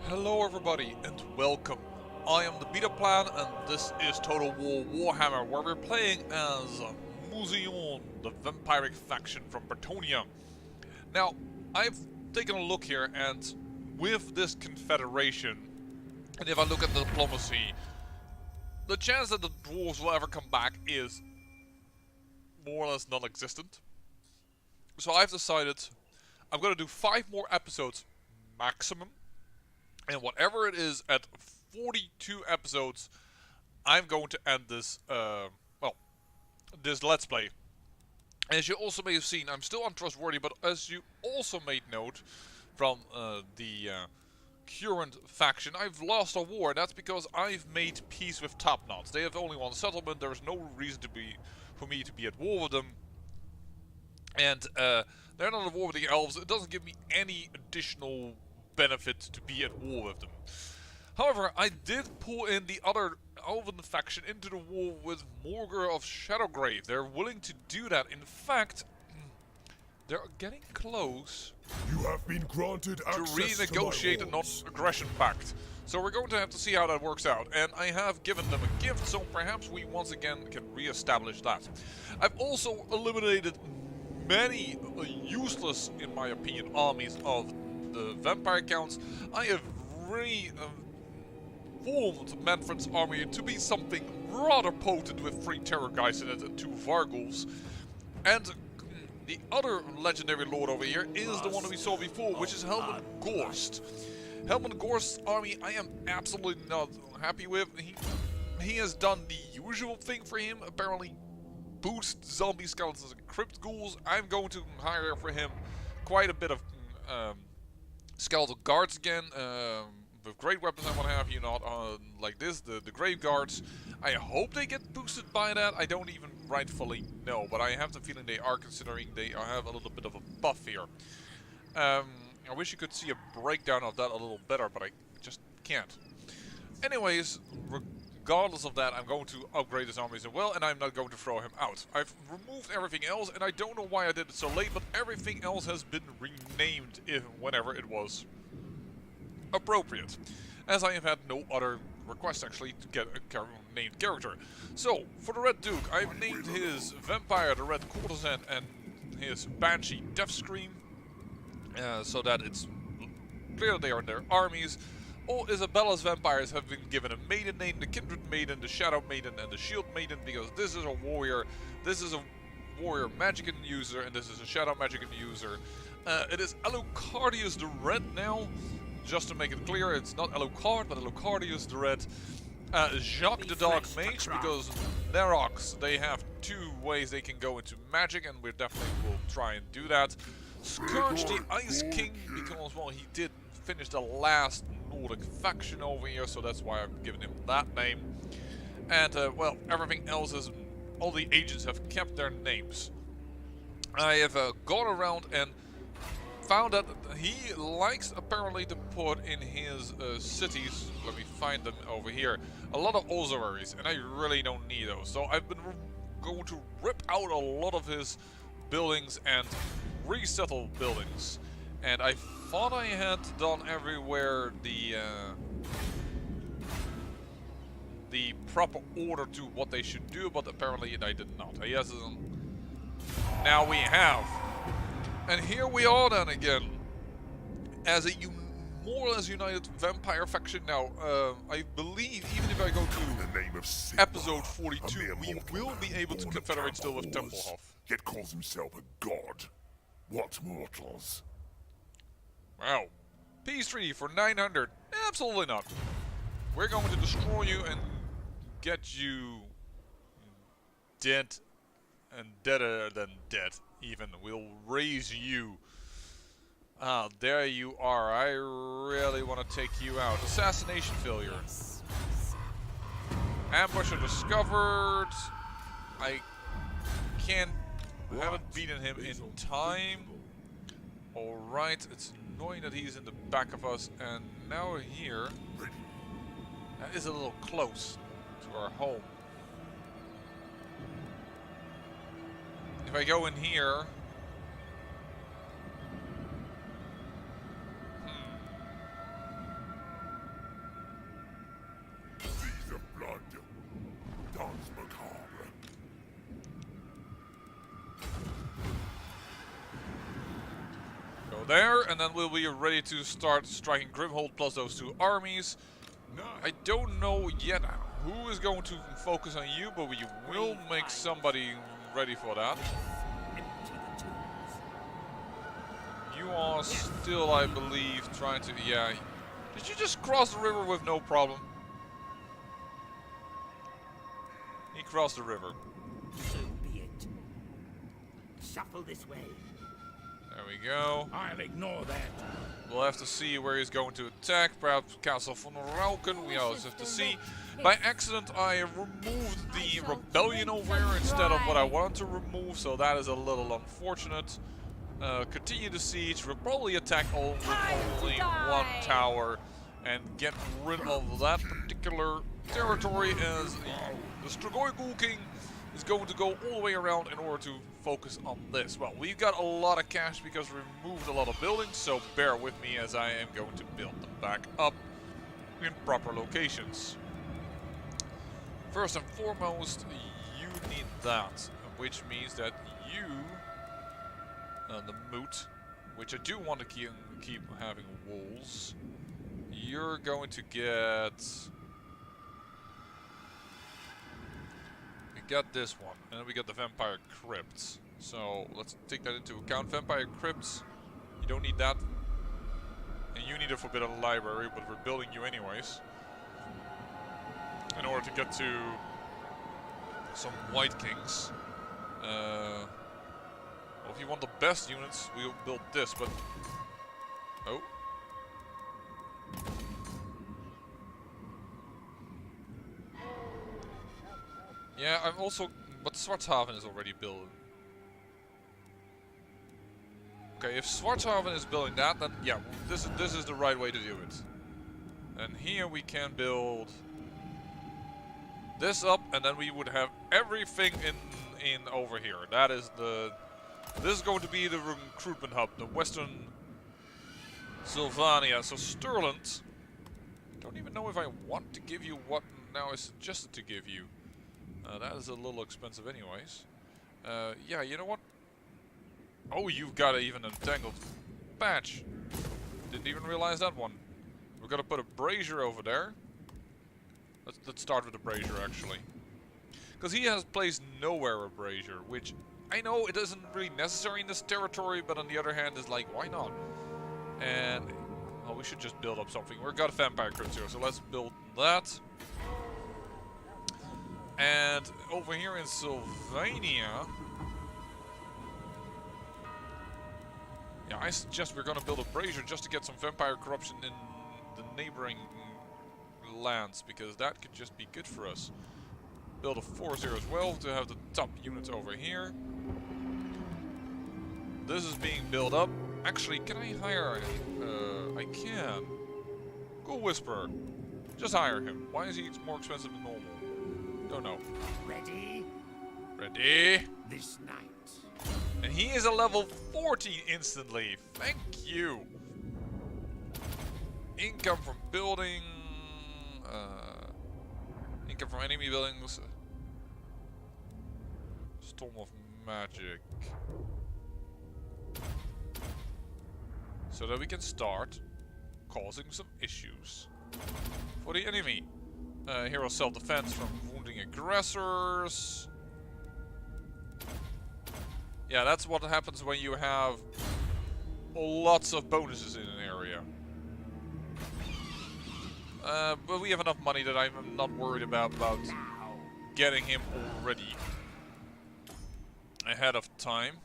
Hello everybody and welcome. I am the Beta Plan and this is Total War Warhammer, where we're playing as Mousillon, the vampiric faction from Brettonia. Now, I've taken a look here, and with this confederation, and if I look at the diplomacy, the chance that the dwarves will ever come back is more or less non-existent. So I've decided I'm going to do 5 more episodes maximum. And whatever it is, at 42 episodes, I'm going to end this, this Let's Play. As you also may have seen, I'm still untrustworthy, but as you also made note from the current faction, I've lost a war. That's because I've made peace with Top-Knots. They have only one settlement. There's no reason for me to be at war with them. And they're not at war with the elves. It doesn't give me any additional benefit to be at war with them. However, I did pull in the other elven faction into the war with Morgar of Shadowgrave. They're willing to do that. In fact, they're getting close. You have been granted to renegotiate a non-aggression pact. So we're going to have to see how that works out. And I have given them a gift, so perhaps we once again can re-establish that. I've also eliminated many useless, in my opinion, armies of the vampire counts. I have reformed Manfred's army to be something rather potent with 3 terror guys in it and 2 Vargulfs. And the other legendary lord over here is the one that we saw before, which is Helmut Gorst. Helmut Gorst's army I am absolutely not happy with. He has done the usual thing for him, apparently boost zombie skeletons and crypt ghouls. I'm going to hire for him quite a bit of skeletal guards again, with great weapons and what have you, not like this, the grave guards. I hope they get boosted by that. I don't even rightfully know, but I have the feeling they are, considering they have a little bit of a buff here. I wish you could see a breakdown of that a little better, but I just can't. Anyways, regardless of that, I'm going to upgrade his armies as well, and I'm not going to throw him out. I've removed everything else, and I don't know why I did it so late, but everything else has been renamed whenever it was appropriate, as I have had no other requests actually to get a named character. So, for the Red Duke, I've named his Vampire the Red Courtesan and his Banshee Death Scream, so that it's clear that they are in their armies. All Isabella's vampires have been given a maiden name: the Kindred Maiden, the Shadow Maiden, and the Shield Maiden, because this is a warrior. This is a warrior Magicka user, and this is a Shadow Magicka user. It is Alucardius the Red now. Just to make it clear, it's not Alucard, but Alucardius the Red. Jacques the Dark Mage, because Nerox, they have 2 ways they can go into magic, and we definitely will try and do that. Scourge the Ice King, because, well, he did finish the last Nordic faction over here, so that's why I've given him that name. And, well, everything else is, all the agents have kept their names. I have gone around and found that he likes apparently to put in his cities, let me find them over here, a lot of ossuaries, and I really don't need those. So I've been going to rip out a lot of his buildings and resettle buildings. And I thought I had done everywhere the proper order to what they should do, but apparently I did not. Yes, now we have. And here we are then again, as a more or less united vampire faction. Now, I believe even if I go to episode 42, we will be able to confederate still with Tempelhof. Yet calls himself a god. What mortals? Wow. Peace treaty for 900. Absolutely not. We're going to destroy you and get you dead, and deader than dead. Even we'll raise you. Ah, there you are. I really want to take you out. Assassination failure. Ambusher discovered. I haven't beaten him in time. Alright, it's annoying that he's in the back of us, and now we're here. That is a little close to our home. If I go in here, there, and then we'll be ready to start striking Grimhold plus those 2 armies. I don't know yet who is going to focus on you, but we will make somebody ready for that. You are still, I believe, trying to... Yeah. Did you just cross the river with no problem? He crossed the river. So be it. Shuffle this way. There we go. I'll ignore that. We'll have to see where he's going to attack. Perhaps Castle von Rauken. We always have to see. By accident, I removed the rebellion over here instead of what I wanted to remove, so that is a little unfortunate. Continue the siege. We'll probably attack with only 1 tower and get rid of that particular territory, as the Strigoi Ghoul King is going to go all the way around in order to focus on this. Well, we've got a lot of cash because we removed a lot of buildings, so bear with me as I am going to build them back up in proper locations. First and foremost, you need that, which means that you, the moot, which I do want to keep having walls, you're going to get... Got this one, and then we got the vampire crypts. So let's take that into account. Vampire crypts, you don't need that, and you need a forbidden library, but we're building you anyways in order to get to some white kings. Well, if you want the best units, we'll build this, but oh. Yeah, I'm also... But Swartshaven is already built. Okay, if Swartshaven is building that, then yeah, this is the right way to do it. And here we can build this up, and then we would have everything in over here. That is the... This is going to be the recruitment hub, the Western Sylvania. So Stirland, don't even know if I want to give you what now is suggested to give you. That is a little expensive anyways. Yeah, you know what? Oh, you've got even an Untitled patch. Didn't even realize that one. We're gonna put a brazier over there. Let's start with the brazier actually. Because he has placed nowhere a brazier, which I know it isn't really necessary in this territory, but on the other hand is like, why not? And, well, we should just build up something. We've got a vampire crypt here, so let's build that. And over here in Sylvania, yeah, I suggest we're gonna build a brazier just to get some vampire corruption in the neighboring lands, because that could just be good for us. Build a force here as well to have the top units over here. This is being built up. Actually, can I hire him? I can. Ghoul Whisperer. Just hire him. Why is he more expensive than normal? Don't know. Ready? Ready? This night. And he is a level 40 instantly. Thank you. Income from building. Income from enemy buildings. Storm of Magic. So that we can start causing some issues for the enemy. Hero self-defense from wounding aggressors. Yeah, that's what happens when you have lots of bonuses in an area. But we have enough money that I'm not worried about getting him already ahead of time.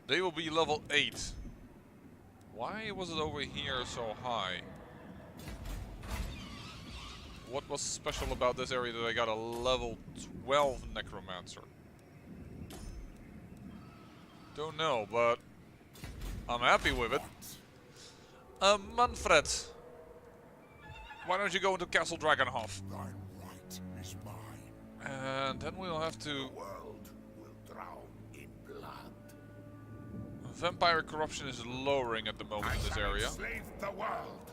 They will be level 8. Why was it over here so high? What was special about this area that I got a level 12 Necromancer? Don't know, but I'm happy with it. Manfred, why don't you go into Castle Dragonhof? Thy right is mine. And then we'll have to... The world will drown in blood. Vampire corruption is lowering at the moment in this area. Enslave the world.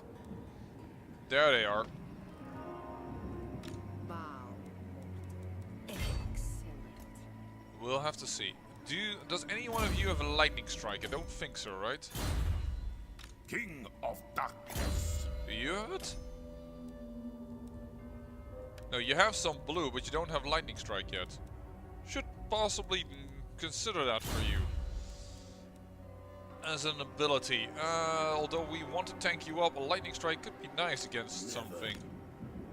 There they are. Wow. Excellent. We'll have to see. Does any one of you have a lightning strike? I don't think so, right? King of Darkness. You have it? No, you have some blue, but you don't have lightning strike yet. Should possibly consider that for you as an ability. Although we want to tank you up, a lightning strike could be nice against something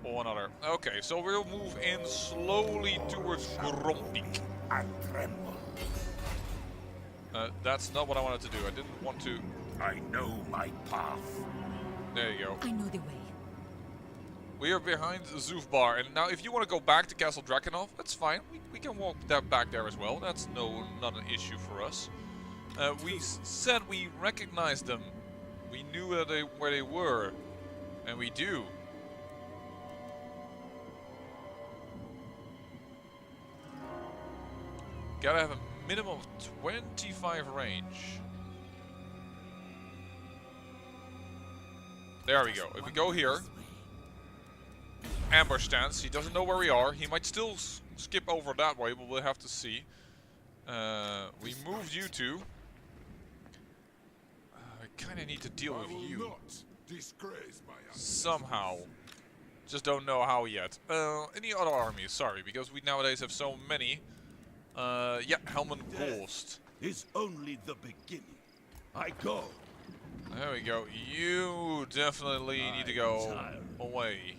or another. Okay, so we'll move in slowly towards Grumpy. I tremble. That's not what I wanted to do. I didn't want to. I know my path. There you go. I know the way. We are behind Zufbar, and now if you want to go back to Castle Drakenhof, that's fine. We can walk that back there as well. That's not an issue for us. We said we recognized them. We knew where they were, and we do. Gotta have a minimum of 25 range. There we go. If we go here, ambush stance. He doesn't know where we are. He might still skip over that way, but we'll have to see. We moved you two. I kind of need to deal with you somehow. Just don't know how yet. Any other armies? Sorry, because we nowadays have so many. Yeah, Helman Ghost. Is only the beginning. I go. There we go. You definitely need to go away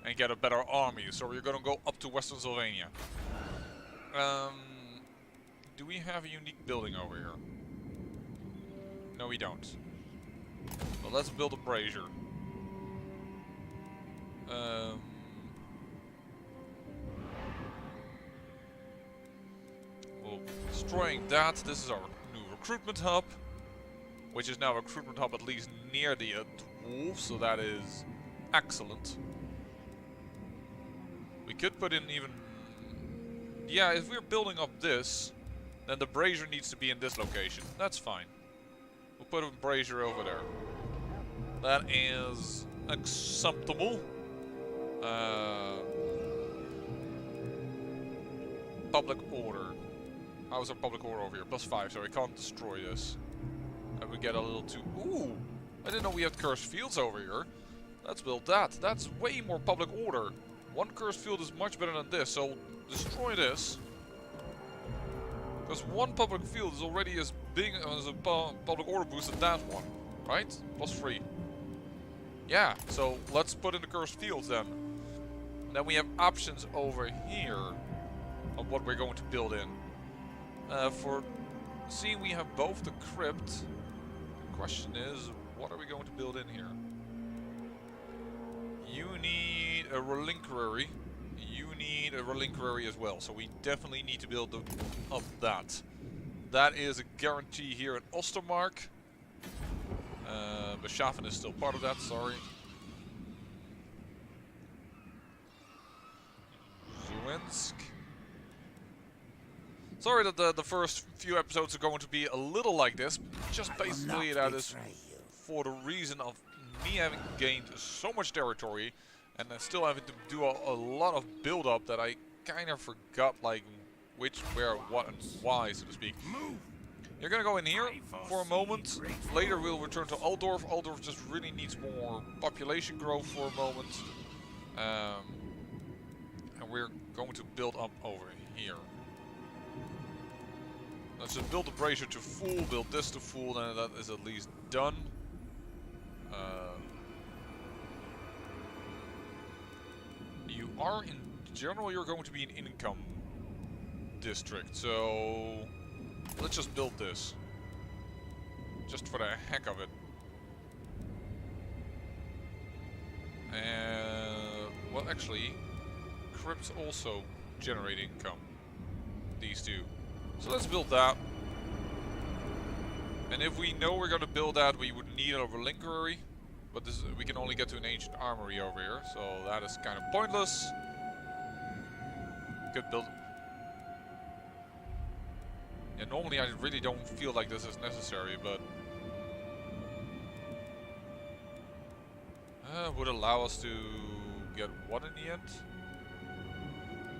and get a better army. So we're gonna go up to Western Sylvania. Do we have a unique building over here? No, we don't. Well, let's build a brazier. Well, destroying that. This is our new recruitment hub, which is now a recruitment hub at least near the dwarves, so that is excellent. We could put in even... Yeah, if we're building up this, then the brazier needs to be in this location. That's fine. We'll put a brazier over there. That is acceptable. Public order. How's our public order over here? +5, so we can't destroy this. And we get a little too... Ooh! I didn't know we had cursed fields over here. Let's build that. That's way more public order. One cursed field is much better than this, so destroy this. Because one public field is already as big as a public order boost as that one. Right? +3. Yeah, so let's put in the cursed fields then. And then we have options over here of what we're going to build in. For seeing we have both the crypt, the question is, what are we going to build in here? You need a reliquary. You need a reliquary as well, so we definitely need to build up that. That is a guarantee here in Ostermark. Beschaffen is still part of that, sorry. Zwinsk. Sorry that the first few episodes are going to be a little like this. Just basically that is for the reason of me having gained so much territory and then still having to do a lot of build-up that I kind of forgot like which, where, what, and why, so to speak. You're gonna go in here for a moment. Later we'll return to Altdorf. Altdorf just really needs more population growth for a moment. And we're going to build up over here. Let's just build the brazier to full, build this to full, and that is at least done. You are, in general, you're going to be an income district, so let's just build this. Just for the heck of it. Well, actually, crypts also generate income. These two. So let's build that. And if we know we're going to build that, we would need a reliquary. But this, we can only get to an ancient armory over here, so that is kind of pointless. Could build... Yeah, normally I really don't feel like this is necessary, but... would allow us to get what in the end?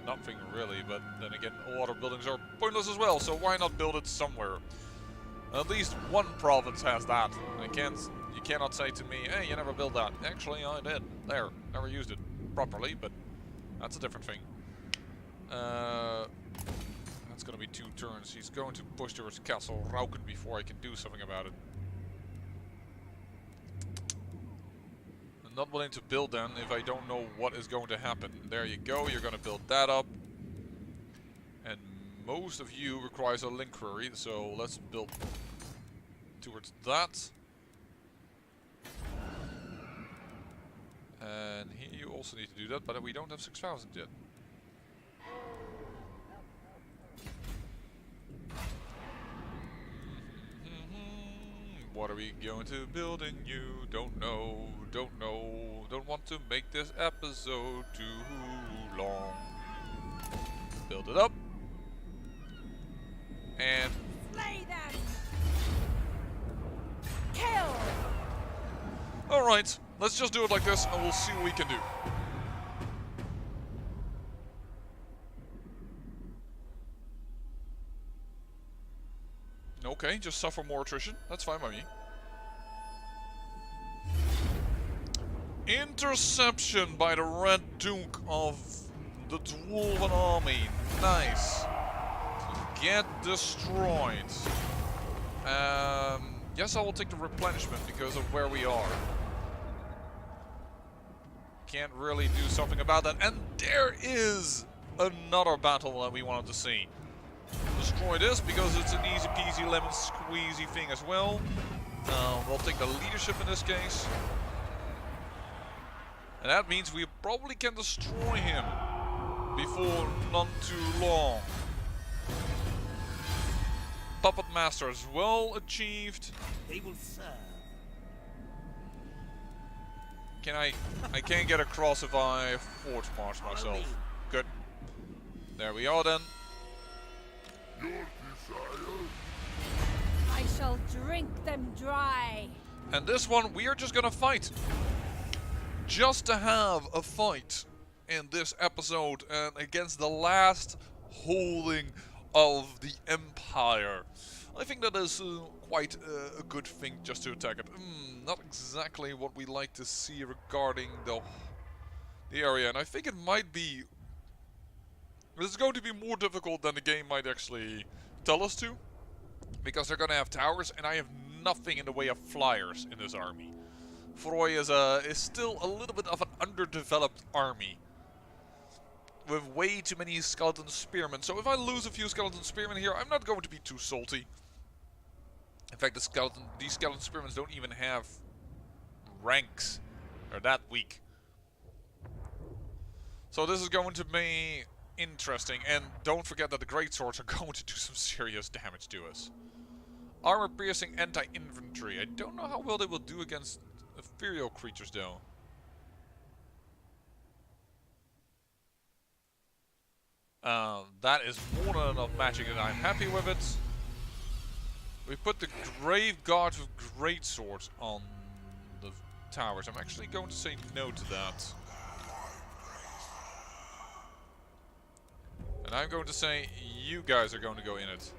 Nothing really, but then again, all other buildings are pointless as well, so why not build it somewhere? At least one province has that. I can't You cannot say to me, hey, you never built that. Actually, I did. There. Never used it properly, but that's a different thing. That's gonna be 2 turns. He's going to push towards Castle Rauken before I can do something about it. I'm not willing to build then if I don't know what is going to happen. There you go, you're gonna build that up. And most of you requires a link query, so let's build towards that. And here you also need to do that, but we don't have 6,000 yet. What are we going to build in you? Don't know, don't know. Don't want to make this episode too long. Build it up. And Slay them! Kill! alright, let's just do it like this and we'll see what we can do. Okay, just suffer more attrition. That's fine by me. Interception by the Red Duke of the Dwarven Army. Nice. Get destroyed. Yes, I will take the replenishment because of where we are. Can't really do something about that. And there is another battle that we wanted to see. Destroy this because it's an easy peasy lemon squeezy thing as well. We'll take the leadership in this case. And that means we probably can destroy him before not too long. Puppet Master as well achieved. They will serve. I can't get across if I forge march myself. Good. There we are then. I shall drink them dry. And this one we are just gonna fight. Just to have a fight in this episode and against the last holding of the Empire. I think that is quite a good thing just to attack it. Not exactly what we like to see regarding the area, and I think it might be... It's going to be more difficult than the game might actually tell us to. Because they're going to have towers, and I have nothing in the way of flyers in this army. Froy is still a little bit of an underdeveloped army. With way too many skeleton spearmen. So if I lose a few skeleton spearmen here, I'm not going to be too salty. In fact, these skeleton spearmen don't even have ranks. They're that weak. So this is going to be interesting. And don't forget that the great swords are going to do some serious damage to us. Armor piercing anti-infantry. I don't know how well they will do against ethereal creatures though. That is more than enough magic and I'm happy with it. We put the Grave Guards with great swords on the towers. I'm actually going to say no to that. And I'm going to say you guys are going to go in it.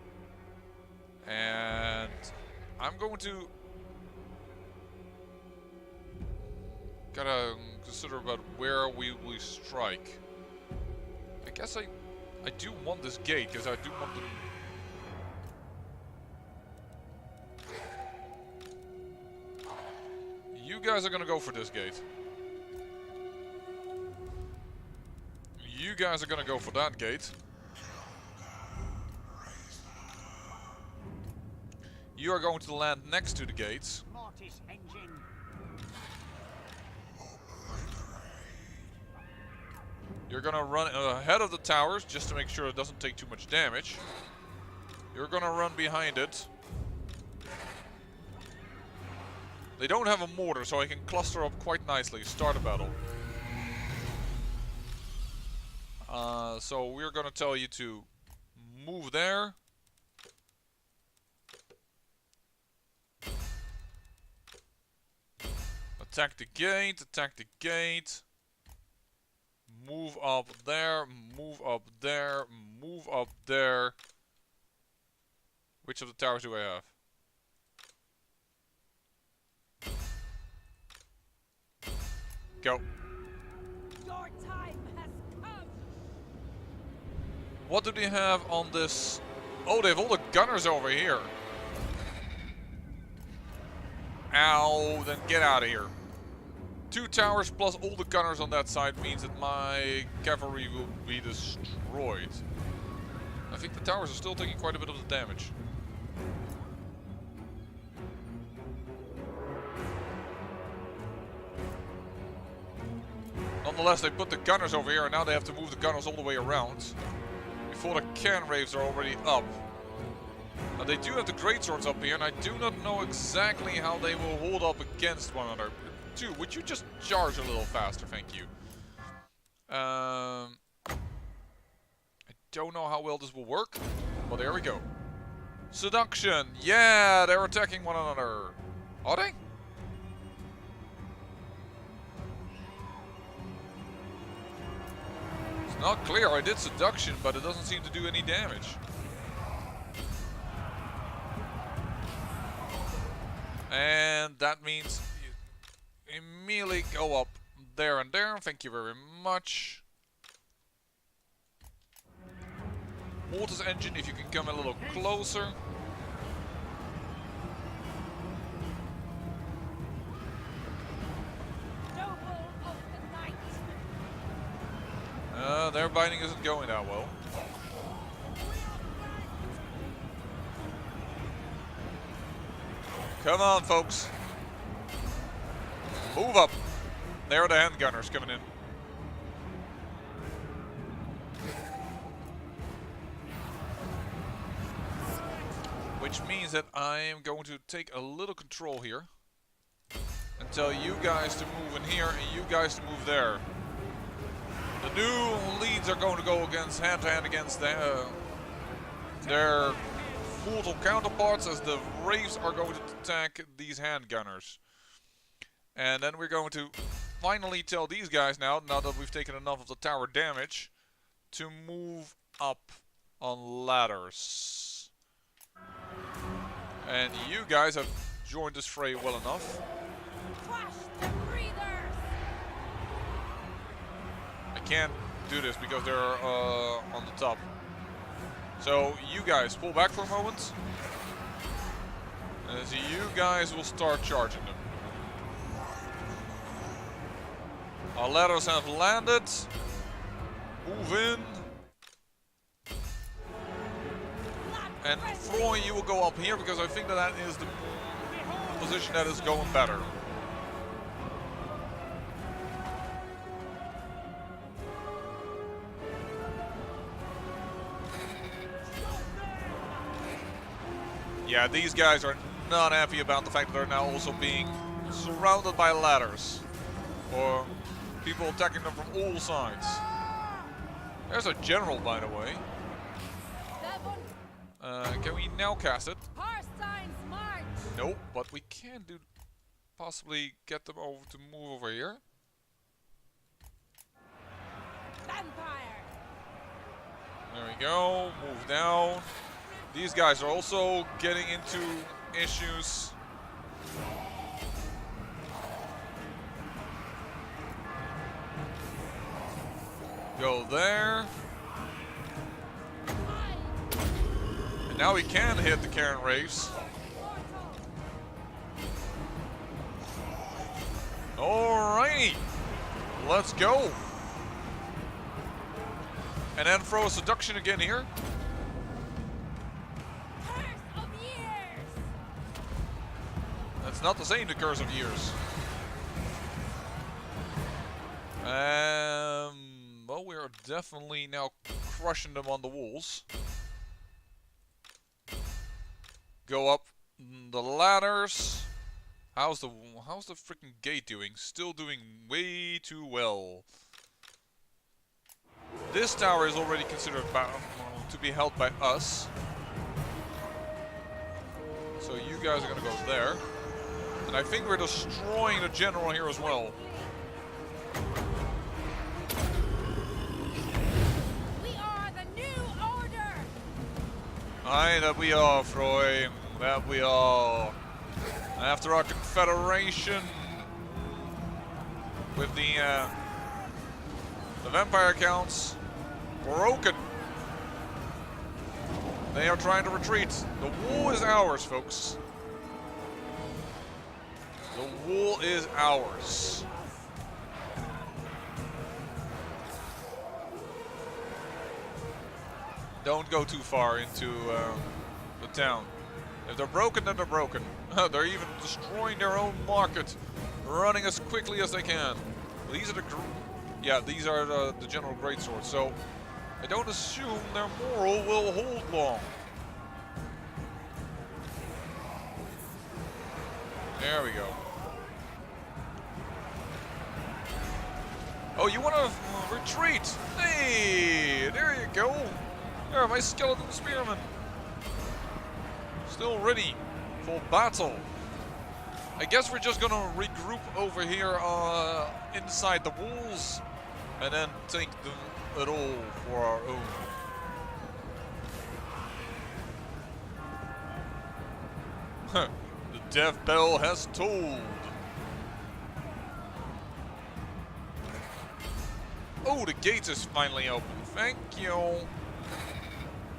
And I'm going to gotta consider about where we strike. I guess I do want this gate because I do want them. You guys are gonna go for this gate. You guys are gonna go for that gate. You are going to land next to the gates. Mortis engine. You're gonna run ahead of the towers just to make sure it doesn't take too much damage. You're gonna run behind it. They don't have a mortar, so I can cluster up quite nicely. Start a battle. So we're gonna tell you to move there. Attack the gate, attack the gate. Move up there, move up there, move up there. Which of the towers do I have? Go. Your time has come. What do they have on this? Oh, they have all the gunners over here. Ow, then get out of here. 2 towers plus all the gunners on that side means that my cavalry will be destroyed. I think the towers are still taking quite a bit of the damage. Nonetheless, they put the gunners over here and now they have to move the gunners all the way around. Before the cannon raves are already up. Now they do have the greatswords up here and I do not know exactly how they will hold up against one another. Dude, would you just charge a little faster, thank you. I don't know how well this will work, but there we go. Seduction, yeah, they're attacking one another. Are they? It's not clear, I did seduction, but it doesn't seem to do any damage. And that means you immediately go up there and there. Thank you very much. Mortis engine, if you can come a little closer. Noble of the night. Their binding isn't going that well. Come on, folks. Move up. There are the handgunners coming in. Which means that I am going to take a little control here. And tell you guys to move in here and you guys to move there. The new leads are going to go against hand-to-hand against their mortal counterparts as the Wraiths are going to attack these handgunners. And then we're going to finally tell these guys now that we've taken enough of the tower damage, to move up on ladders. And you guys have joined this fray well enough. Crush the breathers. I can't do this because they're on the top. So you guys pull back for a moment. And so you guys will start charging them. Our ladders have landed. Move in. And Froy, you will go up here because I think that is the position that is going better. Yeah, these guys are not happy about the fact that they're now also being surrounded by ladders. Or people attacking them from all sides. There's a general, by the way. Can we now cast it? Parstein's march. Nope, but we can do possibly get them over to move over here. Vampire. There we go. Move down. These guys are also getting into issues. Go there. And now we can hit the Karen Raves. Alrighty. Let's go. And then throw a seduction again here. That's not the same, the Curse of Years. Well, we are definitely now crushing them on the walls. Go up the ladders. How's the freaking gate doing? Still doing way too well. This tower is already considered to be held by us. So you guys are gonna go there. And I think we're destroying the general here as well. We are the new order. Aye, that we are, Froy. That we are. After our confederation. with the vampire counts broken. They are trying to retreat. The wall is ours, folks. The wall is ours. Don't go too far into the town. If they're broken, then they're broken. They're even destroying their own market, running as quickly as they can. These are the these are the general greatswords. So I don't assume their moral will hold long. There we go. Oh, you want to retreat? Hey, there you go. There, my skeleton spearmen. Still ready for battle. I guess we're just gonna regroup over here inside the walls and then take it all for our own. The death bell has tolled. Oh, the gate is finally open. Thank you.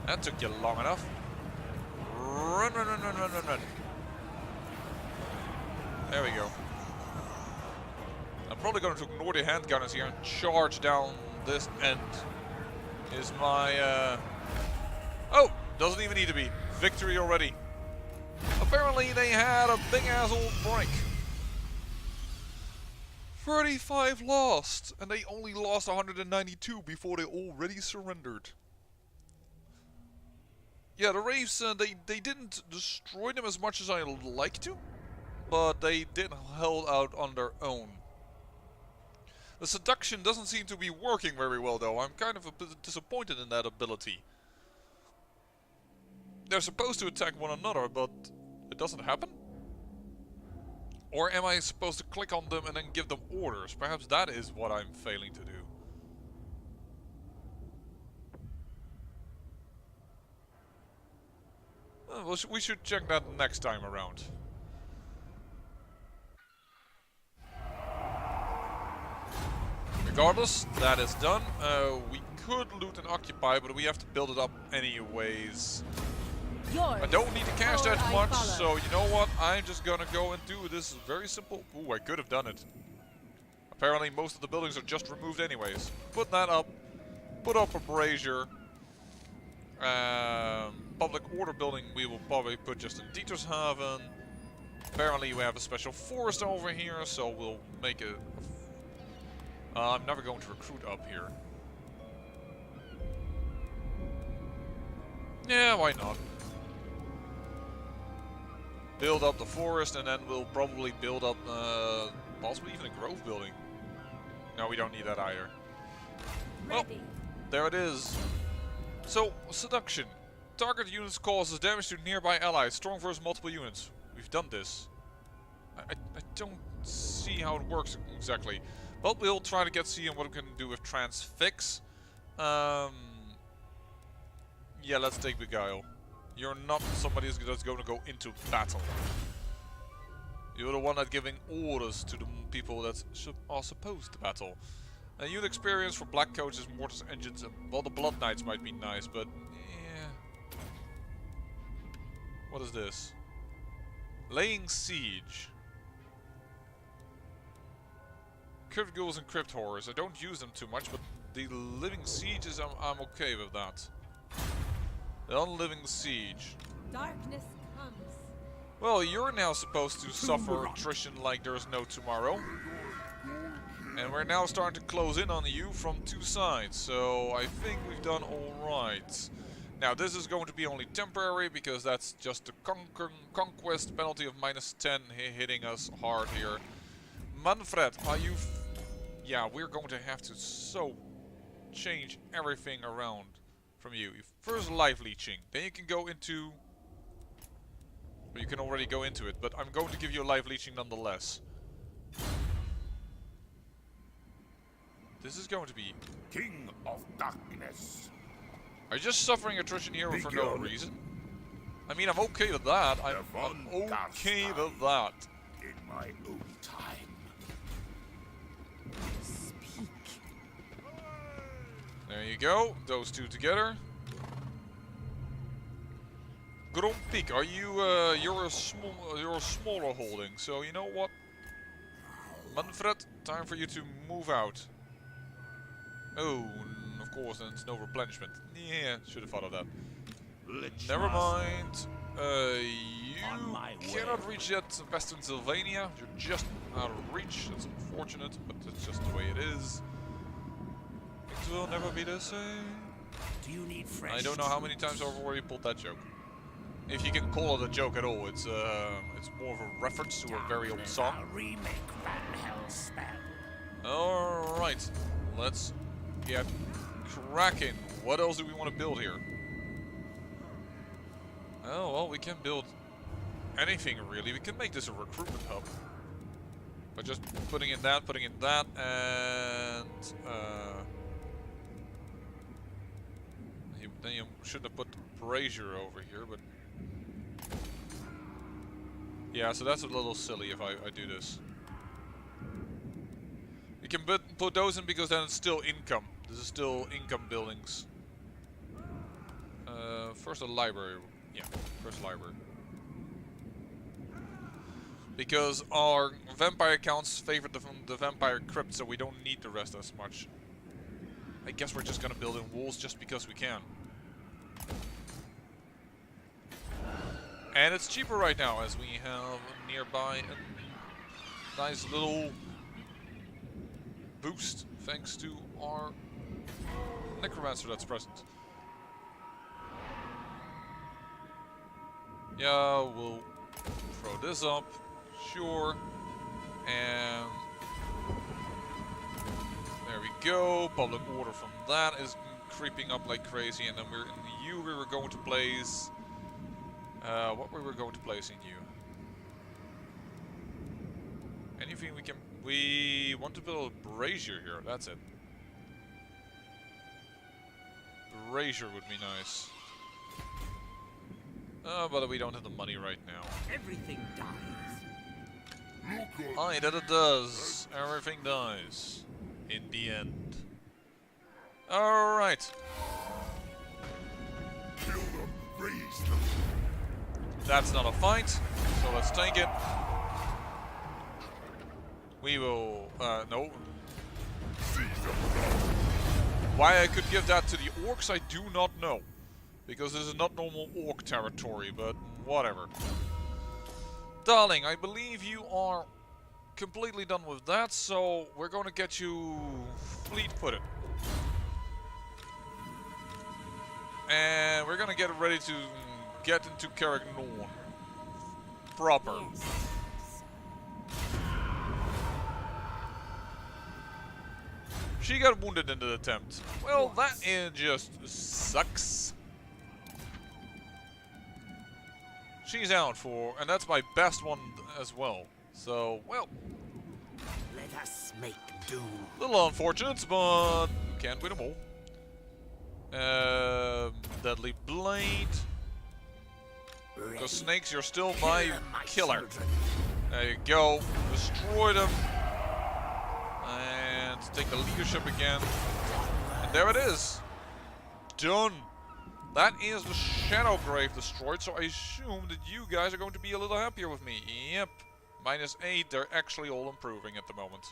That took you long enough. Run, run, run, run, run, run, run. There we go. I'm probably going to ignore the handgunners here and charge down this end. Is my... Oh! Doesn't even need to be. Victory already. Apparently they had a big ass old break. 35 lost! And they only lost 192 before they already surrendered. Yeah, the Wraiths, they didn't destroy them as much as I like to, but they did hold out on their own. The seduction doesn't seem to be working very well though. I'm kind of a bit disappointed in that ability. They're supposed to attack one another, but it doesn't happen? Or am I supposed to click on them and then give them orders? Perhaps that is what I'm failing to do. Well, we should check that next time around. Regardless, that is done. We could loot and occupy, but we have to build it up anyways. I don't need to cash that much, so you know what? I'm just gonna go and do this very simple. Ooh, I could have done it. Apparently most of the buildings are just removed anyways. Put that up. Put up a brazier. Public order building we will probably put just in Dietershaven. Apparently we have a special forest over here, so we'll make it. I'm never going to recruit up here. Yeah, why not? Build up the forest and then we'll probably build up possibly even a grove building. No, we don't need that either. Well, there it is. So, seduction. Target units causes damage to nearby allies. Strong versus multiple units. We've done this. I don't see how it works exactly. But we'll try to see what we can do with transfix. Yeah, let's take Beguile. You're not somebody that's going to go into battle. You're the one that's giving orders to the people that are supposed to battle. Unit experience for black coaches, mortars, engines, and well, the Blood Knights might be nice, but yeah. What is this? Laying siege. Crypt ghouls and crypt horrors. I don't use them too much, but the living sieges, I'm okay with that. The unliving siege. Darkness comes. Well, you're now supposed to suffer attrition like there's no tomorrow. And we're now starting to close in on you from two sides. So I think we've done alright. Now this is going to be only temporary because that's just the conquest penalty of -10 hitting us hard here. Manfred, are you... Yeah, we're going to have to change everything around from you. First life leeching, then you can go into... Well, you can already go into it, but I'm going to give you a life leeching nonetheless. This is going to be... King of Darkness. Are you just suffering attrition here for no reason? I mean, I'm okay with that. I'm okay with that. In my own time. you go. Those two together. Grompik, are you? You're a smaller holding. So you know what, Manfred, time for you to move out. Oh, of course, and it's no replenishment. Yeah, should have thought of that. Never mind. You cannot reach yet Western Sylvania. You're just out of reach. That's unfortunate, but it's just the way it is. Things will never be the same. Do you need fresh? I don't know how many times I've already pulled that joke. If you can call it a joke at all, it's more of a reference to a very old song. I'll remake Van Hell's spell. All right, let's get cracking. What else do we want to build here? Oh well, we can build anything really. We can make this a recruitment hub by just putting in that, and then you should have put brazier over here, but yeah, so that's a little silly if I do this. You can put those in because then it's still income. This is still income buildings. First a library. Yeah, first library. Because our vampire accounts favor the vampire crypt, so we don't need the rest as much. I guess we're just gonna build in walls just because we can. And it's cheaper right now, as we have nearby a nice little boost thanks to our necromancer that's present. Yeah, we'll throw this up, sure, and there we go. Public order from that is creeping up like crazy, and then we're in the U. We were going to place. What we were going to place in you? Anything we can. We want to build a brazier here. That's it. Brazier would be nice. But we don't have the money right now. Everything dies. Aye, that it does. Everything dies. In the end. Alright. Kill them, raise them. That's not a fight, so let's take it. We will, no. Why I could give that to the orcs, I do not know. Because this is not normal orc territory, but whatever. Darling, I believe you are completely done with that, so we're going to get you fleet-footed. And we're going to get ready to get into Carrignorn proper. She got wounded in the attempt. Well, that just sucks. She's out for, and that's my best one as well. So, well, Let us make do. little unfortunate, but can't win them all. Deadly Blade. Because snakes, you're still my killer. There you go. Destroy them. And take the leadership again. And there it is. Done. That is the Shadow Grave destroyed, so I assume that you guys are going to be a little happier with me. Yep. -8, they're actually all improving at the moment.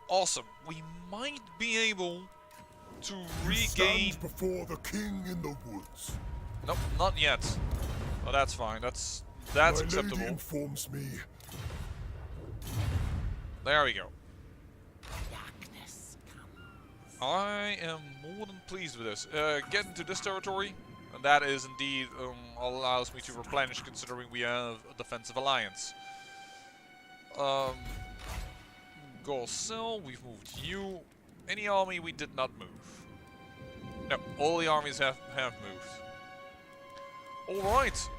Awesome. We might be able to regain... Stand before the king in the woods. Nope, not yet. Oh, that's fine. That's My acceptable. lady informs me. There we go. Darkness comes. I am more than pleased with this. Get into this territory, and that is indeed allows me to replenish, considering we have a defensive alliance. Gorcel, we've moved you. Any army we did not move. No, all the armies have moved. Alright.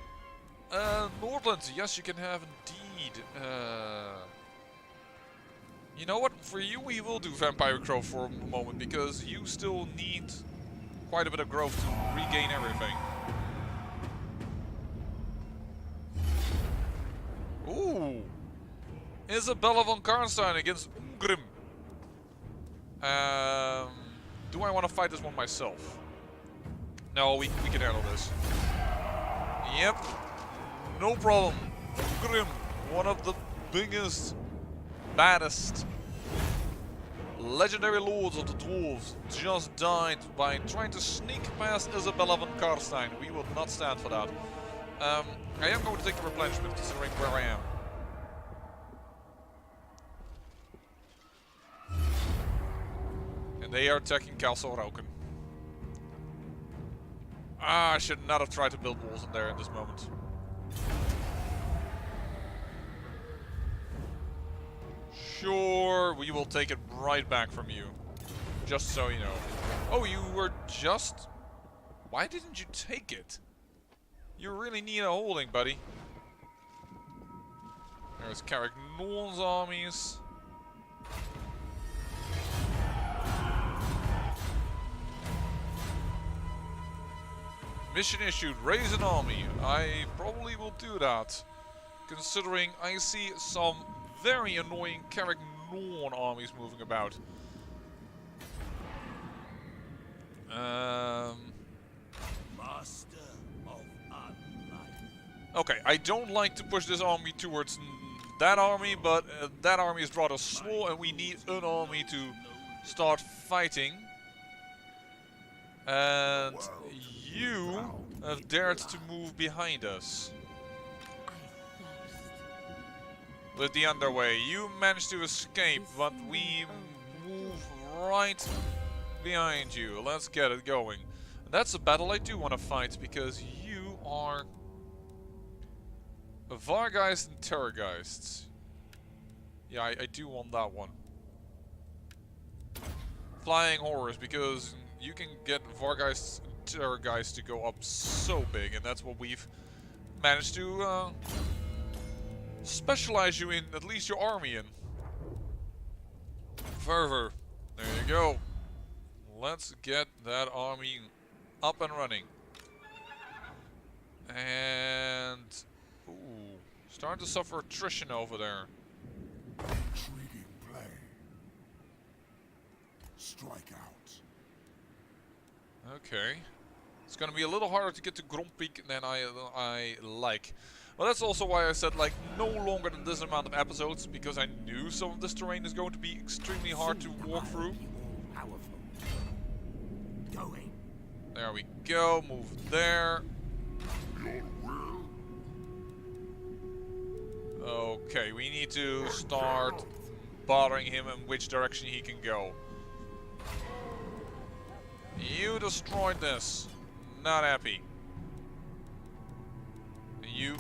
Nordland, yes you can have indeed. You know what, for you we will do Vampire Growth for a moment, because you still need quite a bit of growth to regain everything. Ooh! Isabella von Karnstein against Ungrim. Do I want to fight this one myself? No, we can handle this. Yep. No problem. Grim, one of the biggest, baddest legendary lords of the dwarves, just died by trying to sneak past Isabella von Karstein. We will not stand for that. I am going to take the replenishment considering where I am. And they are attacking Castle Rauken. Ah, I should not have tried to build walls in there in this moment. Sure, we will take it right back from you. Just so you know. Oh, you were just... Why didn't you take it? You really need a holding, buddy. There's Carrick Norn's armies. Mission issued, raise an army. I probably will do that. Considering I see some very annoying Carrick Norn armies moving about. Master of unlife. Okay, I don't like to push this army towards that army, but that army is rather small and we need an army to start fighting. And you have dared to move behind us. With the underway. You managed to escape, but we move right behind you. Let's get it going. That's a battle I do want to fight, because you are a Vargeist and Terrorgeists. Yeah, I do want that one. Flying Horrors, because you can get Vargeists and Terrorgeists to go up so big, and that's what we've managed to specialize you in, at least your army in. Fervor. There you go. Let's get that army up and running. And... ooh, starting to suffer attrition over there. Intriguing play. Strike out. Okay. It's gonna be a little harder to get to Grompeak than I like. Well, that's also why I said, like, no longer than this amount of episodes, because I knew some of this terrain is going to be extremely hard to walk through. Going. There we go, move there. Your will. Okay, we need to start bothering him in which direction he can go. You destroyed this. Not happy. You.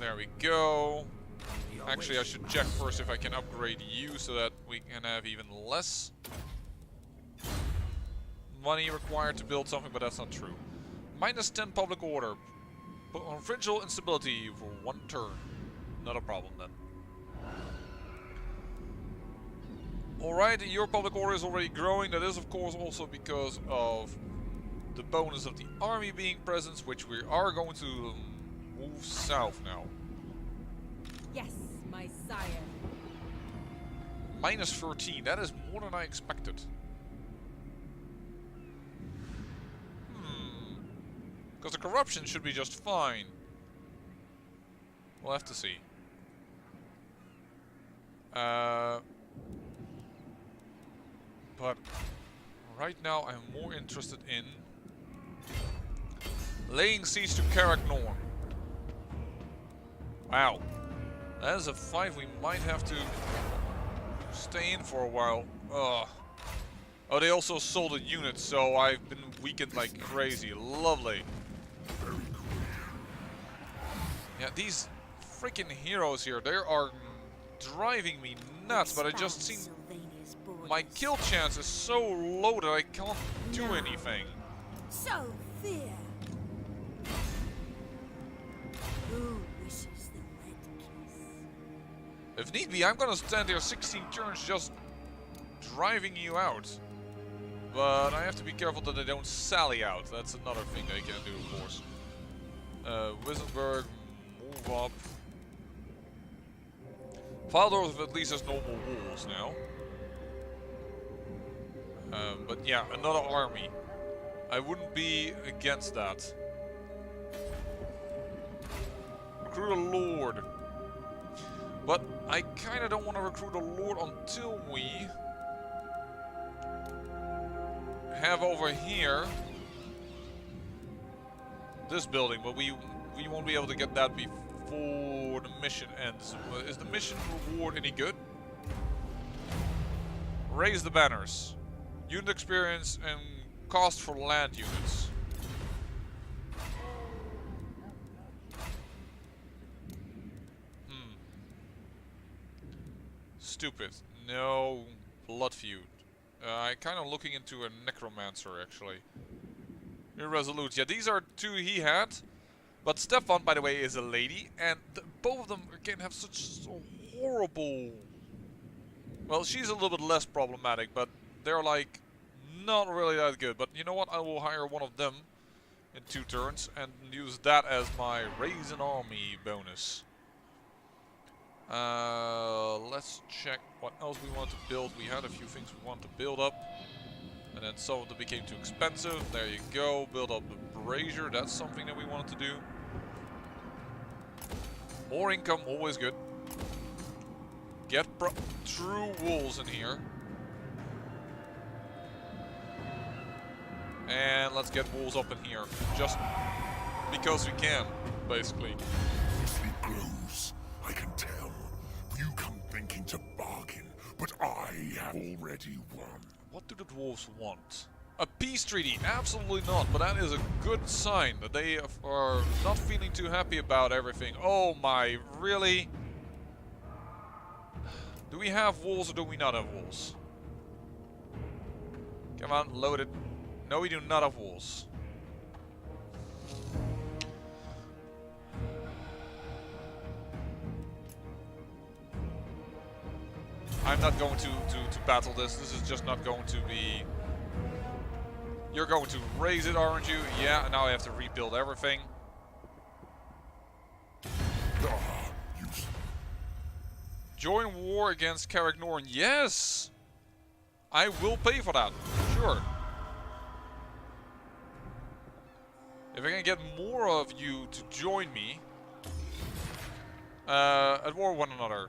There we go. Actually, I should check first if I can upgrade you so that we can have even less money required to build something, but that's not true. -10 public order. Provincial instability for 1 turn. Not a problem then. Alright, your public order is already growing. That is of course also because of the bonus of the army being present, which we are going to move south now. Yes, my sire. -13, that is more than I expected. Because the corruption should be just fine. We'll have to see. But right now I'm more interested in laying siege to Carrick Norn. Wow. That is a fight we might have to stay in for a while. Ugh. Oh, they also sold a unit, so I've been weakened like crazy. Lovely. Yeah, these freaking heroes here, they are driving me nuts, but I just seen my kill chance is so low that I can't do anything. So fear. Who wishes the red kiss? If need be, I'm gonna stand there 16 turns just driving you out. But I have to be careful that they don't sally out. That's another thing they can do, of course. Wissenberg, move up. Valdorf at least has normal walls now. But yeah, another army. I wouldn't be against that. Recruit a lord. But I kind of don't want to recruit a lord until we have over here this building, but we won't be able to get that before the mission ends. Is the mission reward any good? Raise the banners. Unit experience and cost for land units. Stupid. No blood feud. I'm kind of looking into a necromancer actually. Irresolute. Yeah, these are two he had. But Stefan, by the way, is a lady, and both of them again have such horrible. Well, she's a little bit less problematic, but they're like not really that good. But you know what? I will hire one of them in 2 turns and use that as my raise an army bonus. Let's check what else we want to build. We had a few things we want to build up, and then some of them became too expensive. There you go. Build up the brazier. That's something that we wanted to do. More income, always good. Get true wolves in here. And let's get wolves up in here. Just because we can, basically. It grows, I can tell. You come thinking to bargain, but I have already won. What do the dwarves want? A peace treaty? Absolutely not, but that is a good sign that they are not feeling too happy about everything. Oh my, really? Do we have walls or do we not have walls? Come on, load it. No, we do not have walls. I'm not going to battle this. This is just not going to be... You're going to raise it, aren't you? Yeah, now I have to rebuild everything. Join war against Carricknorn. Yes! I will pay for that. Sure. If I can get more of you to join me at war with one another.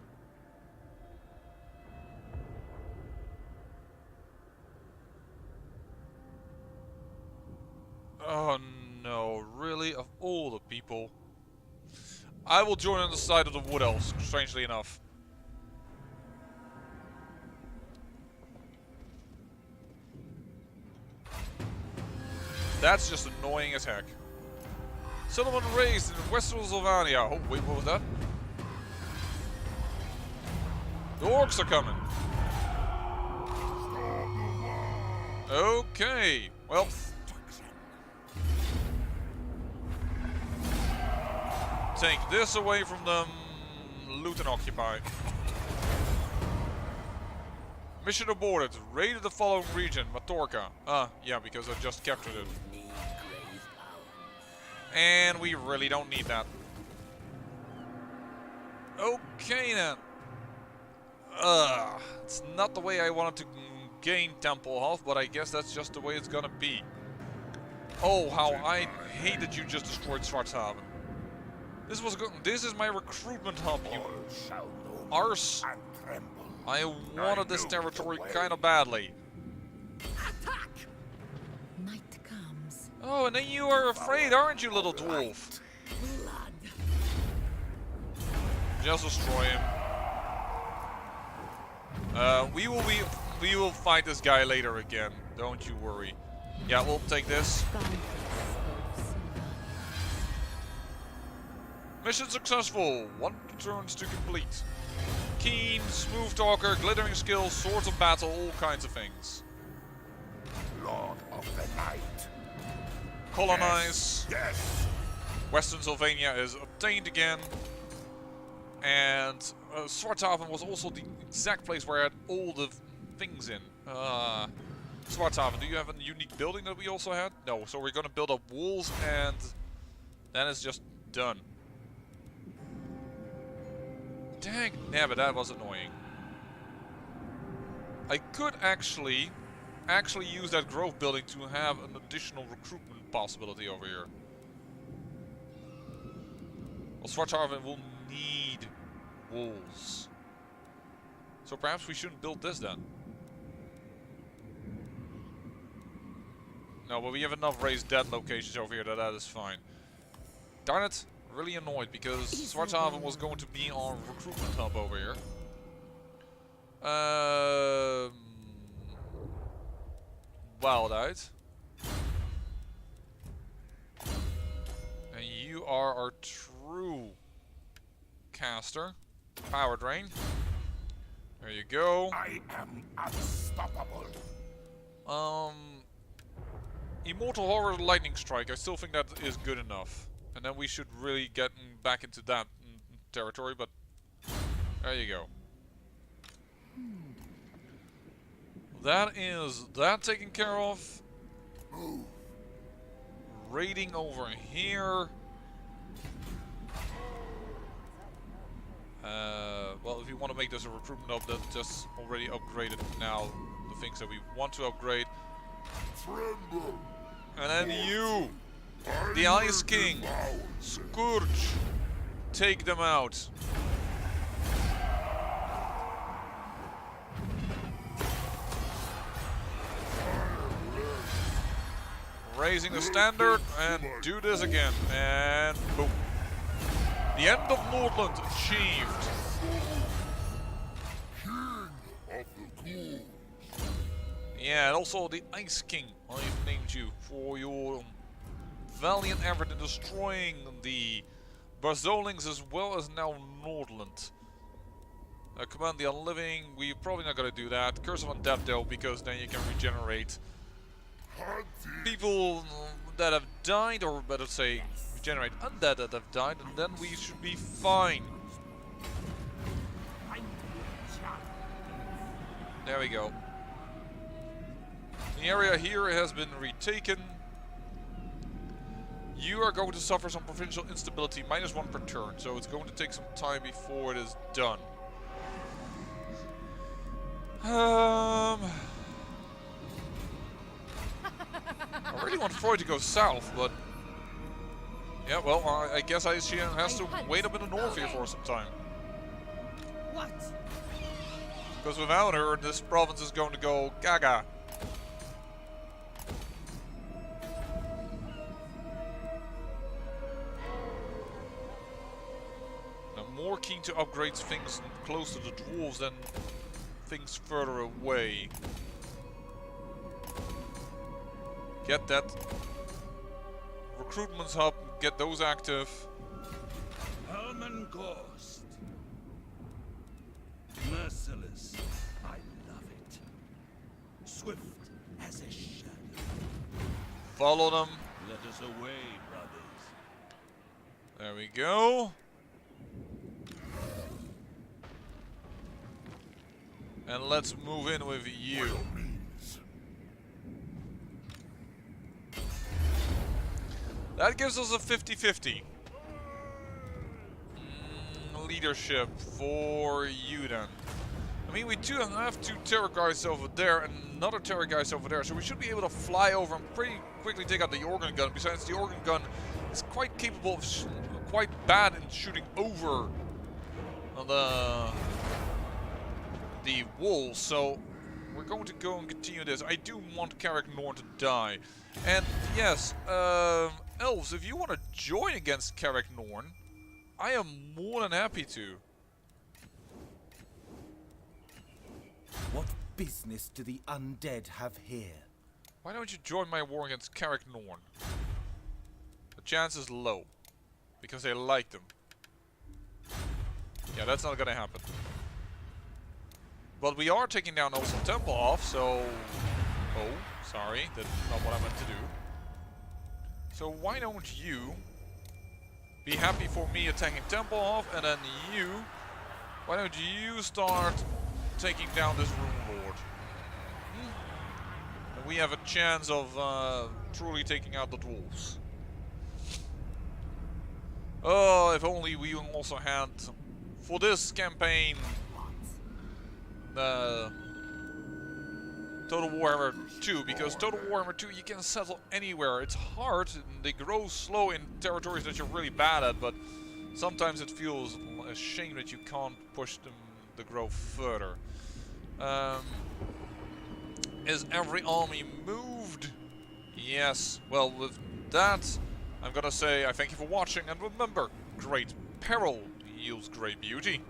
Oh no, really? Of all the people. I will join on the side of the Wood Elves, strangely enough. That's just annoying as heck. Settlement raised in Western Sylvania. Oh, wait, what was that? The orcs are coming. Okay, well. Take this away from them. Loot and occupy. Mission aborted. Raided the following region. Matorka. Yeah, because I just captured it. And we really don't need that. Okay then. It's not the way I wanted to gain Temple Health, but I guess that's just the way it's gonna be. Oh, how I hate that you just destroyed Svarthaven. This was good. This is my recruitment hub, you arse. I wanted this territory kind of badly. Attack! Night comes. Oh, and then you are afraid, aren't you, little dwarf? Blood. Just destroy him. We will fight this guy later again. Don't you worry. Yeah, we'll take this. Mission successful. 1 turns to complete. Keen, smooth talker, glittering skills, swords of battle, all kinds of things. Lord of the Night. Colonize. Yes. Western Sylvania is obtained again. And Svarthaven was also the exact place where I had all the things in. Svarthaven, do you have a unique building that we also had? No, so we're gonna build up walls and then it's just done. Dang, yeah, but that was annoying. I could actually actually use that growth building to have an additional recruitment possibility over here. Well, Svarthaven will need walls. So perhaps we shouldn't build this then. No, but we have enough raised dead locations over here that is fine. Darn it, really annoyed because Svarthaven was going to be our recruitment hub over here. Wild-eyed. And you are our true caster. Power drain. There you go. I am unstoppable. Immortal Horror Lightning Strike. I still think that is good enough. And then we should really get back into that territory, but there you go. That is that taken care of. Raiding over here. Well, if you want to make this a recruitment hub, that's just already upgraded now. The things that we want to upgrade. And then you, the Ice King, Scourge, take them out. Raising the standard and do this again, and boom. The end of Nordland achieved. Yeah, and also the Ice King, I've named you for your valiant effort in destroying the Barzolings as well as now Nordland. Command the Unliving, we're probably not going to do that. Curse of Undead though, because then you can regenerate people that have died, or better say, regenerate undead that have died, and then we should be fine. There we go. The area here has been retaken. You are going to suffer some provincial instability, -1 per turn, so it's going to take some time before it is done. I really want Freud to go south, but yeah, well, I guess she has to wait up in the north here for some time. What? Because without her, this province is going to go gaga. I'm more keen to upgrade things close to the dwarves than things further away. Get that Recruitment Hub, get those active. Herman Ghost. Merciless. I love it. Swift as a shadow. Follow them. Let us away, brothers. There we go. And let's move in with you. That gives us a 50-50. Leadership for you then. I mean, we do have 2 terror guys over there and another terror guys over there, so we should be able to fly over and pretty quickly take out the organ gun. Besides, the organ gun is quite capable of, quite bad in shooting over the wall, so we're going to go and continue this. I do want Carrick Norn to die. And yes, elves, if you want to join against Carrick Norn, I am more than happy to. What business do the undead have here? Why don't you join my war against Carrick Norn? The chance is low, because they like them. Yeah, that's not gonna happen. But we are taking down also Temple off, so... Oh, sorry, that's not what I meant to do. So why don't you be happy for me attacking Temple off, and then you... Why don't you start taking down this Rune Lord? And we have a chance of truly taking out the dwarves. Oh, if only we also had, for this campaign, Total Warhammer 2, because Total Warhammer 2 you can settle anywhere. It's hard, and they grow slow in territories that you're really bad at, but sometimes it feels a shame that you can't push them to grow further. Is every army moved? Yes. Well, with that, I'm gonna say I thank you for watching, and remember, great peril yields great beauty.